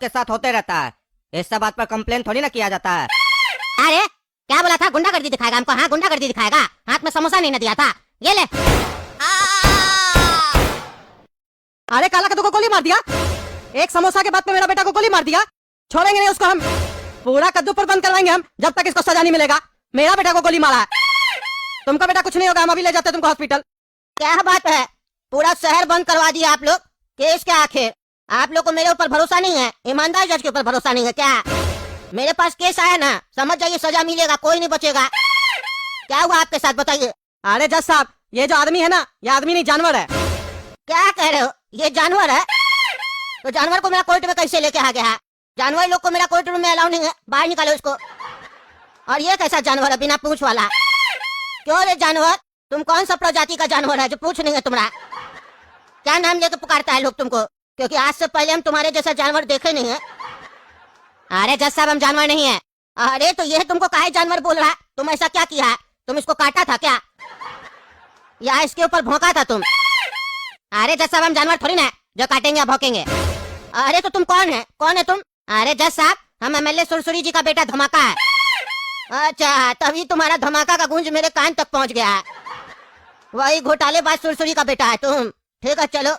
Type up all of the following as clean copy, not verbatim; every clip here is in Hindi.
सबके साथ होते रहता है। इस सब बात पर कंप्लेन थोड़ी ना किया जाता है। अरे क्या बोला था? गुंडागर्दी दिखाएगा हमको? हाँ गुंडागर्दी दिखाएगा। हाथ में समोसा नहीं ना दिया था, ये ले। अरे काला कद्दू को गोली मार दिया। एक समोसा के बाद में मेरा बेटा को गोली मार दिया। छोड़ेंगे नहीं उसको हम। पूरा कद्दू पर बंद करवाएंगे हम जब तक इसको सजा नहीं मिलेगा। मेरा बेटा को गोली मारा है। तुमका बेटा कुछ नहीं होगा, हम अभी ले जाते तुमको हॉस्पिटल। क्या बात है? पूरा शहर बंद करवा दिया आप लोग। केस क्या आखिर? आप लोग को मेरे ऊपर भरोसा नहीं है? ईमानदार जज के ऊपर भरोसा नहीं है क्या? मेरे पास केस आया ना, समझ जाइए सजा मिलेगा, कोई नहीं बचेगा। क्या हुआ आपके साथ बताइए। अरे जज साहब, ये जो आदमी है ना, ये आदमी नहीं जानवर है। क्या कह रहे हो? ये जानवर है? तो जानवर को मेरा कोर्ट में कैसे लेके आ गया है? जानवर लोग को मेरा कोर्ट रूम में अलाउ नहीं है, बाहर निकालो इसको। और ये कैसा जानवर है बिना पूंछ वाला? क्यों रे जानवर, तुम कौन सा प्रजाति का जानवर है जो पूंछ नहीं है तुम्हारा? क्या नाम लेके पुकारता है लोग तुमको? क्योंकि आज से पहले हम तुम्हारे जैसा जानवर देखे नहीं है। अरे जज साहब, हम जानवर नहीं है। अरे तो ये तुमको काहे जानवर बोल रहा है? तुम ऐसा क्या किया है? तुम इसको काटा था क्या, या इसके ऊपर भौंका था तुम? अरे जज साहब, हम जानवर थोड़ी ना है जो काटेंगे या भौंकेंगे। अरे तो तुम कौन है? कौन है तुम? अरे जज साहब, हम एमएलए सुरसुरी जी का बेटा धमाका है। अच्छा, तभी तुम्हारा धमाका का गूंज मेरे कान तक पहुंच गया है। वही घोटालेबाज सुरसुरी का बेटा है तुम। ठीक है चलो,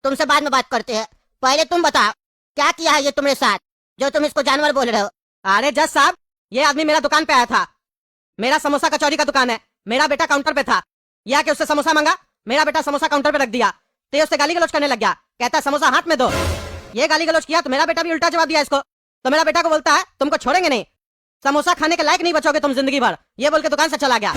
तुमसे बाद में बात करते हैं। पहले तुम बताओ क्या किया है ये तुम्हारे साथ जो तुम इसको जानवर बोल रहे हो? अरे जज साहब, ये आदमी मेरा दुकान पे आया था। मेरा समोसा कचौरी का दुकान है। मेरा बेटा काउंटर पे था। यह कि उससे समोसा मांगा, मेरा बेटा समोसा काउंटर पे रख दिया तो ये उससे गाली गलौज करने लग गया। कहता है समोसा हाथ में दो। ये गाली गलौज किया तो मेरा बेटा भी उल्टा जवाब दिया इसको। तो मेरा बेटा को बोलता है तुमको छोड़ेंगे नहीं, समोसा खाने के लायक नहीं बचोगे तुम जिंदगी भर। ये बोल के दुकान से चला गया।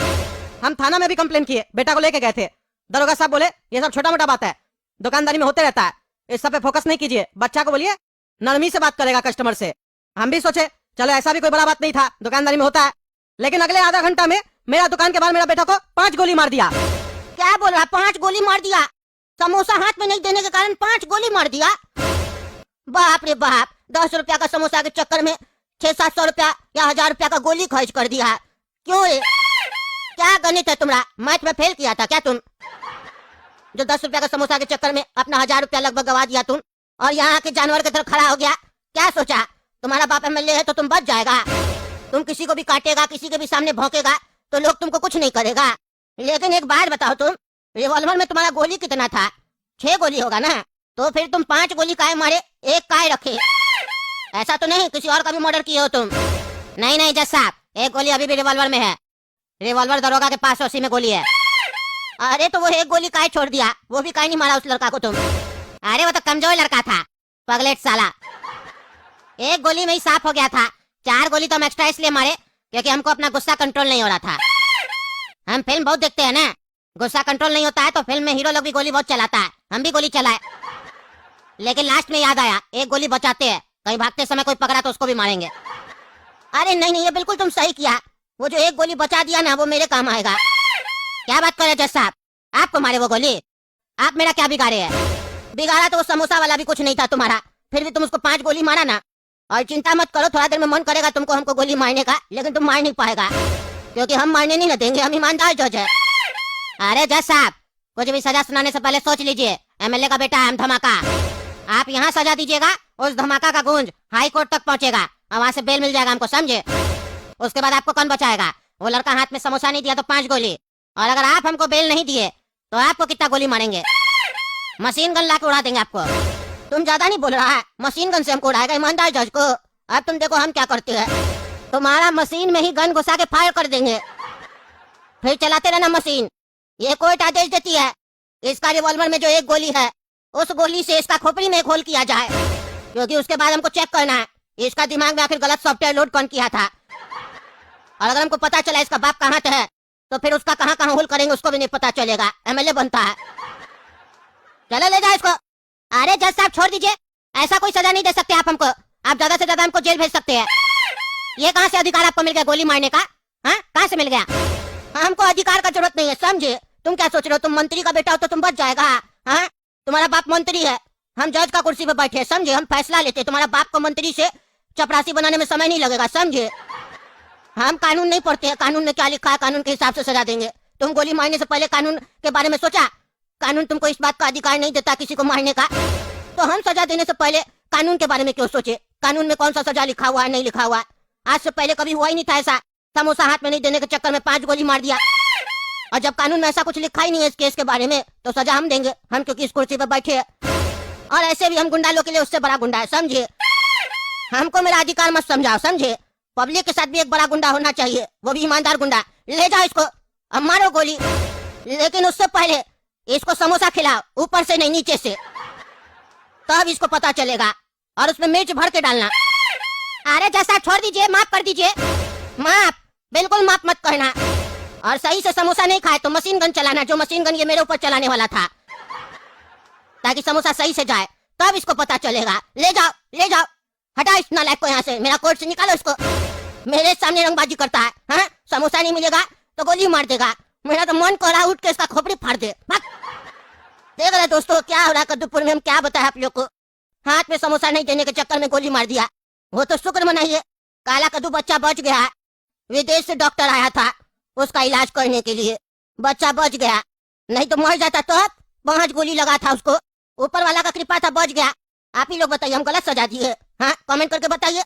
हम थाना में भी कंप्लेन किए, बेटा को लेके गए थे। दरोगा साहब बोले ये सब छोटा मोटा बात है, दुकानदारी में होते रहता है, इस सब पे फोकस नहीं कीजिए। बच्चा को बोलिए नरमी से बात करेगा कस्टमर से। हम भी सोचे चलो ऐसा भी कोई बड़ा बात नहीं था, दुकानदारी में होता है। लेकिन अगले आधा घंटा में मेरा दुकान के बाहर मेरा बेटा को 5 गोली मार दिया। क्या बोल रहा? 5 गोली मार दिया? समोसा हाथ में नहीं देने के कारण 5 गोली मार दिया? बाप रे बाप, 10 रुपया का समोसा के चक्कर में 600-700 रुपया या 1000 रुपया का गोली खर्च कर दिया। क्यों रे? क्या गणित है तुम्हारा? मैथ में फेल किया था क्या तुम, जो 10 रुपया का समोसा के चक्कर में अपना 1000 रुपया लगभग गवा दिया तुम, और यहाँ के जानवर की तरफ खड़ा हो गया? क्या सोचा तुम्हारा बाप एमएलए है तो तुम बच जाएगा? तुम किसी को भी काटेगा, किसी के भी सामने भौंकेगा तो लोग तुमको कुछ नहीं करेगा। लेकिन एक बात बताओ, तुम रिवॉल्वर में तुम्हारा गोली कितना था? 6 गोली होगा ना, तो फिर तुम 5 गोली काहे मारे, एक काहे रखे? ऐसा तो नहीं किसी और का भी मर्डर किए हो तुम? नहीं नहीं जज साहब, एक गोली अभी भी रिवॉल्वर में है। रिवॉल्वर दरोगा के पास, उसी में गोली है। अरे तो वो एक गोली काहे छोड़ दिया? वो भी काहे नहीं मारा उस लड़का को तुम? अरे वो तो कमजोर लड़का था, पगलेट साला। एक गोली में ही साफ हो गया था। 4 गोली तो हम एक्स्ट्रा इसलिए मारे क्योंकि हमको अपना गुस्सा कंट्रोल नहीं हो रहा था। हम फिल्म बहुत देखते हैं ना, गुस्सा कंट्रोल नहीं होता है तो फिल्म में हीरो लोग भी गोली बहुत चलाता है। हम भी गोली चलाए, लेकिन लास्ट में याद आया एक गोली बचाते हैं, कहीं भागते समय कोई पकड़ा तो उसको भी मारेंगे। अरे नहीं नहीं, ये बिल्कुल तुम सही किया। वो जो एक गोली बचा दिया ना, वो मेरे काम आएगा। क्या बात कर रहे जज साहब, आपको मारे वो गोली? आप मेरा क्या बिगाड़े है? बिगाड़ा तो वो समोसा वाला भी कुछ नहीं था तुम्हारा, फिर भी तुम उसको 5 गोली मारा ना। और चिंता मत करो, थोड़ा देर में मन करेगा तुमको हमको गोली मारने का, लेकिन तुम मार नहीं पाएगा क्योंकि हम मारने नहीं न देंगे, हम ईमानदार जज है। अरे जज साहब, कुछ भी सजा सुनाने से पहले सोच लीजिए, एमएलए का बेटा है हम धमाका। आप यहाँ सजा दीजिएगा, उस धमाका का गूंज हाई कोर्ट तक पहुँचेगा और वहाँ से बेल मिल जाएगा हमको, समझे? उसके बाद आपको कौन बचाएगा? वो लड़का हाथ में समोसा नहीं दिया तो 5 गोली, और अगर आप हमको बेल नहीं दिए तो आपको कितना गोली मारेंगे? मशीन गन ला के उड़ा देंगे आपको। तुम ज्यादा नहीं बोल रहा है, मशीन गन से हमको उड़ाएगा ईमानदार जज को। अब तुम देखो हम क्या करते हैं, तुम्हारा मशीन में ही गन घुसा के फायर कर देंगे, फिर चलाते रहना मशीन। ये कोर्ट आदेश देती है इसका रिवॉल्वर में जो एक गोली है, उस गोली से इसका खोपड़ी में एक होल किया जाए, क्योंकि उसके बाद हमको चेक करना है इसका दिमाग में आखिर गलत सॉफ्टवेयर लोड कौन किया था। और अगर हमको पता चला इसका बाप कहाँ है तो फिर उसका कहाँ कहाँ होल करेंगे उसको भी नहीं पता चलेगा, एमएलए बनता है। चलो ले जाओ इसको। अरे जज साहब छोड़ दीजिए, ऐसा कोई सजा नहीं दे सकते आप हमको। आप ज्यादा से ज्यादा हमको जेल भेज सकते हैं। ये कहाँ से अधिकार आपको मिल गया गोली मारने का? हाँ कहाँ से मिल गया? हमको अधिकार का जरूरत नहीं है, समझे? तुम क्या सोच रहे हो, तुम मंत्री का बेटा हो तो तुम बच जाएगा? हाँ, तुम्हारा बाप मंत्री है, हम जज का कुर्सी पे बैठे, समझे? हम फैसला लेते, तुम्हारा बाप को मंत्री से चपरासी बनाने में समय नहीं लगेगा, समझे? हम कानून नहीं पढ़ते हैं, कानून ने क्या लिखा है कानून के हिसाब से सजा देंगे। तुम गोली मारने से पहले कानून के बारे में सोचा? कानून तुमको इस बात का अधिकार नहीं देता किसी को मारने का, तो हम सजा देने से पहले कानून के बारे में क्यों सोचे? कानून में कौन सा सजा लिखा हुआ है नहीं लिखा हुआ है। आज से पहले कभी हुआ ही नहीं था ऐसा। समोसा हाथ में नहीं देने के चक्कर में 5 गोली मार दिया। और जब कानून में ऐसा कुछ लिखा ही नहीं है इस केस के बारे में तो सजा हम देंगे, हम क्योंकि इस कुर्सी पे बैठे हैं। और ऐसे भी हम गुंडा लोग के लिए उससे बड़ा गुंडा है, समझे। हमको मेरा अधिकार मत समझाओ, समझे। पब्लिक के साथ भी एक बड़ा गुंडा होना चाहिए, वो भी ईमानदार गुंडा। ले जाओ इसको, अब मारो गोली, लेकिन उससे पहले इसको समोसा खिलाओ, ऊपर से नहीं नीचे से, तब इसको पता चलेगा। और उसमें मिर्च भर के डालना। अरे जैसा छोड़ दीजिए, माफ कर दीजिए, माफ, बिल्कुल माफ मत करना। और सही से समोसा नहीं खाए तो मशीन गन चलाना, जो मशीन गन ये मेरे ऊपर चलाने वाला था, ताकि समोसा सही से जाए, तब इसको पता चलेगा। ले जाओ, ले जाओ, हटाओ इस नालायक को यहाँ से, मेरा कोर्ट से निकालो इसको। मेरे सामने रंगबाजी करता है, हाँ? समोसा नहीं मिलेगा तो गोली मार देगा। मेरा तो मन कर रहा उठ के इसका खोपड़ी फाड़ दे। देख रहे दोस्तों क्या हो रहा है कद्दूपुर में। हम क्या बताए आप लोग को, हाथ में समोसा नहीं देने के चक्कर में गोली मार दिया। वो तो शुक्र मनाइए काला कद्दू बच्चा बच गया। विदेश से डॉक्टर आया था उसका इलाज करने के लिए, बच्चा बच गया, नहीं तो मर जाता। तो 5 गोली लगा था उसको, ऊपर वाला का कृपा था, बच गया। आप ही लोग बताइए हम गलत सजा दिए? हाँ, कमेंट करके बताइए।